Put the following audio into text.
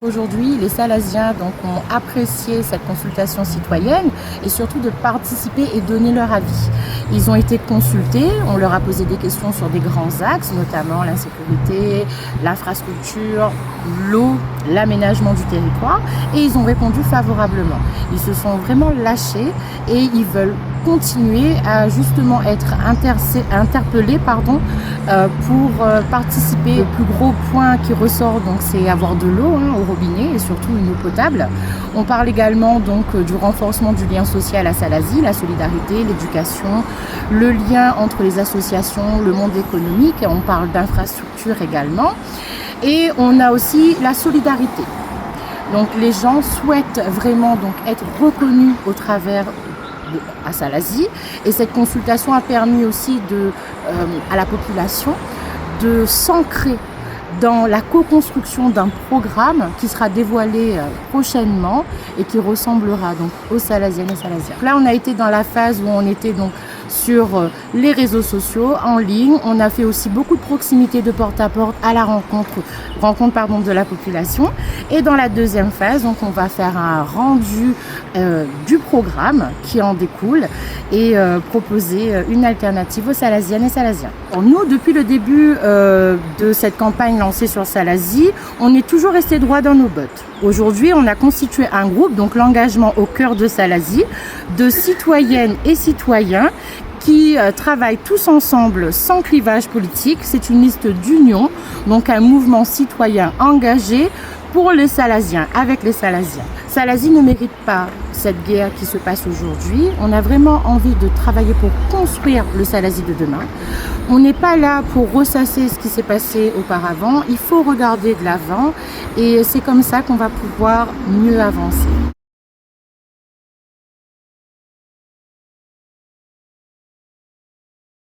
Aujourd'hui, les Salaziens ont apprécié cette consultation citoyenne et surtout de participer et donner leur avis. Ils ont été consultés, on leur a posé des questions sur des grands axes, notamment l'insécurité, l'infrastructure, l'eau, l'aménagement du territoire, et ils ont répondu favorablement. Ils se sont vraiment lâchés et ils veulent continuer à justement être interpellés pour participer. Le plus gros point qui ressort, c'est avoir de l'eau au robinet et surtout une eau potable. On parle également du renforcement du lien social à Salazie, la solidarité, l'éducation, le lien entre les associations, le monde économique. On parle d'infrastructures également. Et on a aussi la solidarité. Donc les gens souhaitent vraiment être reconnus au travers à Salazie, et cette consultation a permis aussi à la population de s'ancrer dans la co-construction d'un programme qui sera dévoilé prochainement et qui ressemblera aux Salaziennes et Salaziens. Là, on a été dans la phase où on était sur les réseaux sociaux, en ligne. On a fait aussi beaucoup de proximité de porte-à-porte à la rencontre de la population. Et dans la deuxième phase, on va faire un rendu du programme qui en découle et proposer une alternative aux Salaziennes et Salaziens. Alors nous, depuis le début de cette campagne lancée sur Salazie, on est toujours resté droit dans nos bottes. Aujourd'hui, on a constitué un groupe, l'engagement au cœur de Salazie, de citoyennes et citoyens qui travaillent tous ensemble sans clivage politique. C'est une liste d'union, un mouvement citoyen engagé pour les Salaziens, avec les Salaziens. Salazie ne mérite pas cette guerre qui se passe aujourd'hui. On a vraiment envie de travailler pour construire le Salazie de demain. On n'est pas là pour ressasser ce qui s'est passé auparavant. Il faut regarder de l'avant et c'est comme ça qu'on va pouvoir mieux avancer.